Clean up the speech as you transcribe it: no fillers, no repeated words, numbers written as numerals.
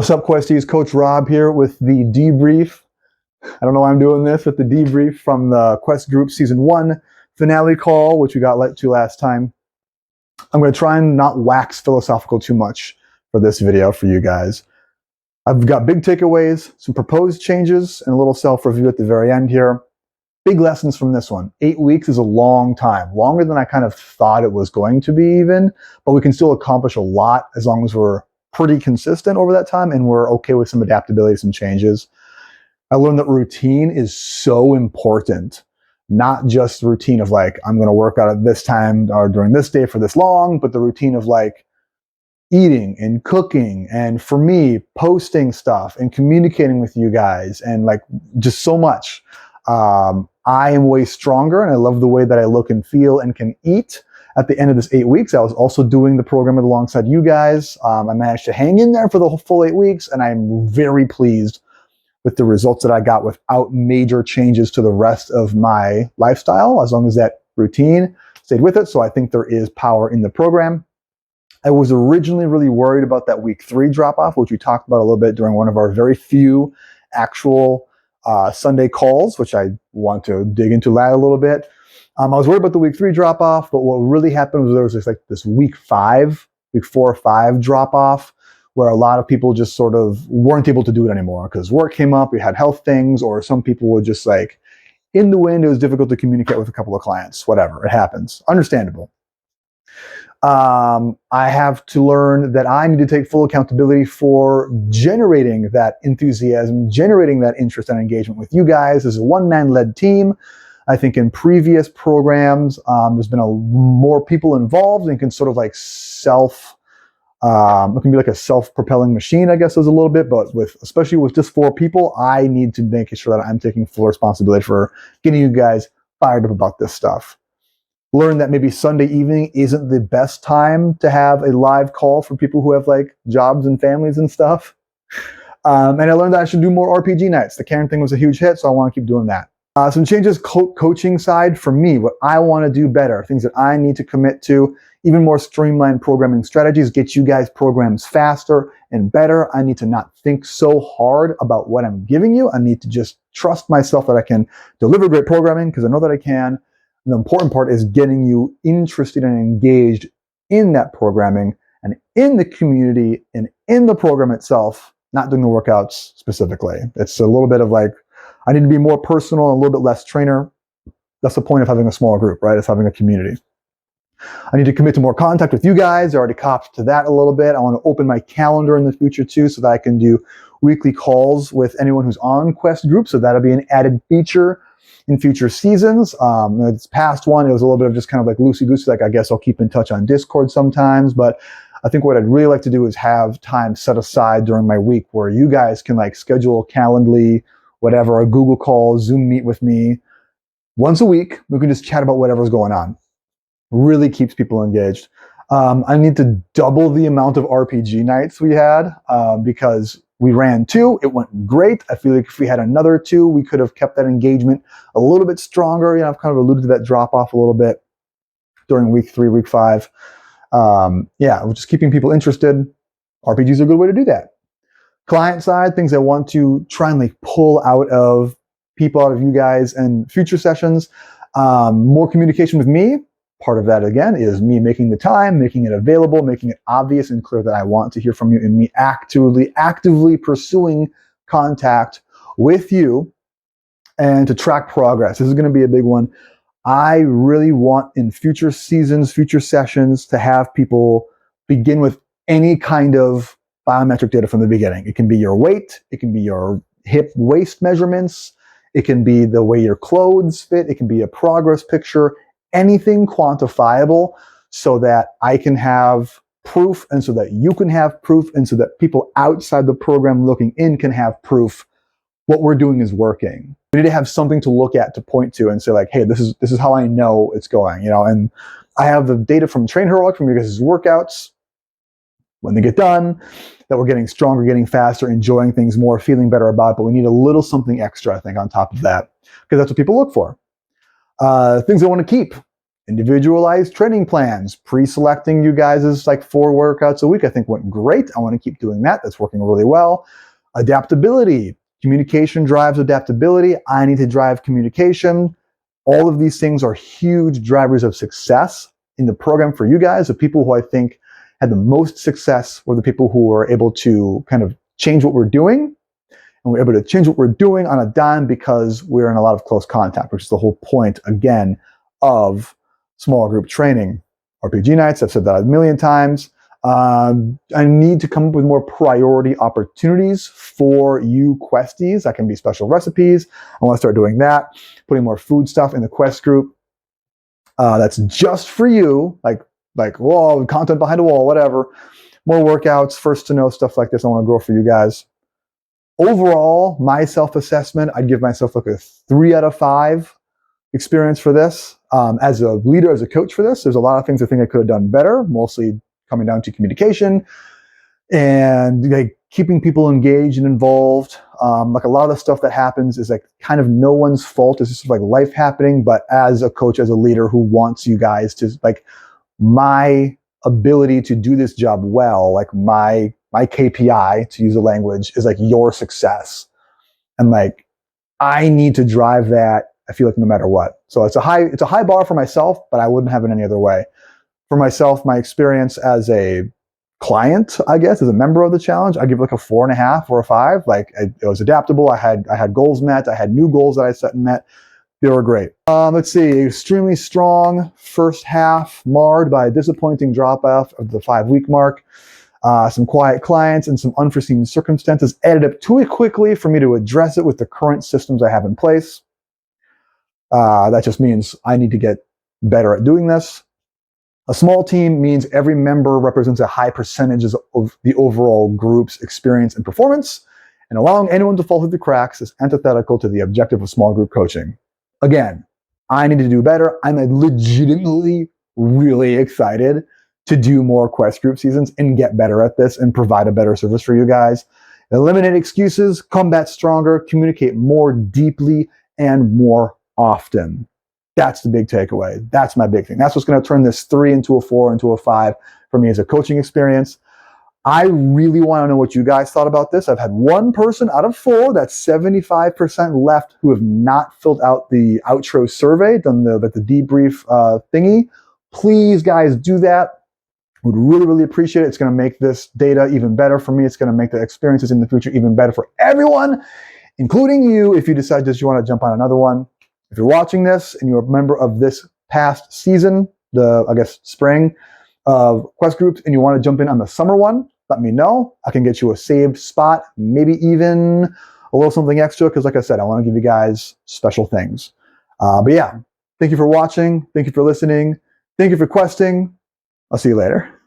What's up, Questies? Coach Rob here with the debrief. I don't know why I'm doing this with the debrief from the Quest Group Season 1 finale call, which we got let to last time. I'm going to try and not wax philosophical too much for this video for you guys. I've got big takeaways, some proposed changes, and a little self-review at the very end here. Big lessons from this one. 8 weeks is a long time, longer than I kind of thought it was going to be even, but we can still accomplish a lot as long as we're pretty consistent over that time and we're okay with some adaptability, some changes. I learned that routine is so important. Not just the routine of like, I'm going to work out at this time or during this day for this long, but the routine of like eating and cooking, and for me, posting stuff and communicating with you guys, and like just so much. I am way stronger and I love the way that I look and feel and can eat. At the end of this 8 weeks, I was also doing the program alongside you guys. I managed to hang in there for the full 8 weeks, and I'm very pleased with the results that I got without major changes to the rest of my lifestyle, as long as that routine stayed with it. So I think there is power in the program. I was originally really worried about that week 3 drop-off, which we talked about a little bit during one of our very few actual Sunday calls, which I want to dig into that a little bit. I was worried about the week 3 drop off, but what really happened was there was this week 4 or 5 drop off, where a lot of people just sort of weren't able to do it anymore because work came up, we had health things, or some people were just like in the wind. It was difficult to communicate with a couple of clients. Whatever, it happens. Understandable. I have to learn that I need to take full accountability for generating that enthusiasm, generating that interest and engagement with you guys as a one-man-led team. I think in previous programs, there's been more people involved and can sort of like it can be like a self-propelling machine, I guess, is a little bit, but especially with just 4 people, I need to make sure that I'm taking full responsibility for getting you guys fired up about this stuff. Learn that maybe Sunday evening isn't the best time to have a live call for people who have like jobs and families and stuff. And I learned that I should do more RPG nights. The Karen thing was a huge hit, so I want to keep doing that. Some changes coaching side for me, what I want to do better, things that I need to commit to, even more streamlined programming strategies, get you guys programs faster and better. I need to not think so hard about what I'm giving you. I need to just trust myself that I can deliver great programming because I know that I can. And the important part is getting you interested and engaged in that programming and in the community and in the program itself, not doing the workouts specifically. It's a little bit of like, I need to be more personal and a little bit less trainer. That's the point of having a small group, right? It's having a community. I need to commit to more contact with you guys. I already copped to that a little bit. I want to open my calendar in the future too, so that I can do weekly calls with anyone who's on Quest Group. So that'll be an added feature in future seasons. This past one, it was a little bit of just kind of like loosey-goosey, like I guess I'll keep in touch on Discord sometimes, but I think what I'd really like to do is have time set aside during my week where you guys can like schedule Calendly, whatever, a Google call, Zoom meet with me once a week. We can just chat about whatever's going on. Really keeps people engaged. I need to double the amount of RPG nights we had because we ran 2. It went great. I feel like if we had another 2, we could have kept that engagement a little bit stronger. You know, I've kind of alluded to that drop off a little bit during week 3, week 5. Yeah, we're just keeping people interested. RPGs are a good way to do that. Client side, things I want to try and like pull out of you guys and future sessions. More communication with me. Part of that, again, is me making the time, making it available, making it obvious and clear that I want to hear from you, and me actively pursuing contact with you and to track progress. This is going to be a big one. I really want in future seasons, future sessions, to have people begin with any kind of biometric data from the beginning. It can be your weight, it can be your hip waist measurements, it can be the way your clothes fit, it can be a progress picture, anything quantifiable, so that I can have proof and so that you can have proof and so that people outside the program looking in can have proof what we're doing is working. We need to have something to look at, to point to and say like, hey, this is how I know it's going, you know. And I have the data from Train Heroic, from your guys' workouts, when they get done, that we're getting stronger, getting faster, enjoying things more, feeling better about it, but we need a little something extra, I think, on top of that, because that's what people look for. Things I want to keep Individualized training plans, pre-selecting you guys' like 4 workouts a week, I think went great. I want to keep doing that. That's working really well. Adaptability. Communication drives adaptability. I need to drive communication. All of these things are huge drivers of success in the program for you guys. The people who I think had the most success were the people who were able to kind of change what we're doing. And we're able to change what we're doing on a dime because we're in a lot of close contact, which is the whole point, again, of small group training. RPG nights, I've said that a million times. I need to come up with more priority opportunities for you questies. That can be special recipes. I want to start doing that, putting more food stuff in the quest group. That's just for you, like wall, content behind a wall, whatever. More workouts, first to know, stuff like this. I want to grow for you guys. Overall, my self-assessment, I'd give myself like a 3 out of 5 experience for this. As a leader, as a coach for this, there's a lot of things I think I could have done better, mostly coming down to communication and like keeping people engaged and involved. Like a lot of the stuff that happens is like kind of no one's fault. It's just like life happening. But as a coach, as a leader who wants you guys to like, my ability to do this job well, like my KPI, to use the language, is like your success. And like, I need to drive that, I feel like, no matter what. So it's a high bar for myself, but I wouldn't have it any other way. For myself, my experience as a client, I guess, as a member of the challenge, I give like a 4.5 or a 5. Like it was adaptable. I had goals met. I had new goals that I set and met. They were great. Let's see, extremely strong first half, marred by a disappointing drop off of the 5-week mark. Some quiet clients and some unforeseen circumstances added up too quickly for me to address it with the current systems I have in place. That just means I need to get better at doing this. A small team means every member represents a high percentage of the overall group's experience and performance, and allowing anyone to fall through the cracks is antithetical to the objective of small group coaching. Again, I need to do better. I'm legitimately really excited to do more quest group seasons and get better at this and provide a better service for you guys. Eliminate excuses, combat stronger, communicate more deeply and more often. That's the big takeaway. That's my big thing. That's what's going to turn this 3 into a 4 into a 5 for me as a coaching experience. I really want to know what you guys thought about this. I've had 1 person out of 4, that's 75% left, who have not filled out the outro survey, done the debrief thingy. Please, guys, do that. Would really, really appreciate it. It's going to make this data even better for me. It's going to make the experiences in the future even better for everyone, including you, if you decide that you want to jump on another one. If you're watching this and you're a member of this past season, I guess spring of quest groups, and you want to jump in on the summer one, let me know. I can get you a saved spot, maybe even a little something extra, because like I said, I want to give you guys special things. But yeah, thank you for watching. Thank you for listening. Thank you for questing. I'll see you later.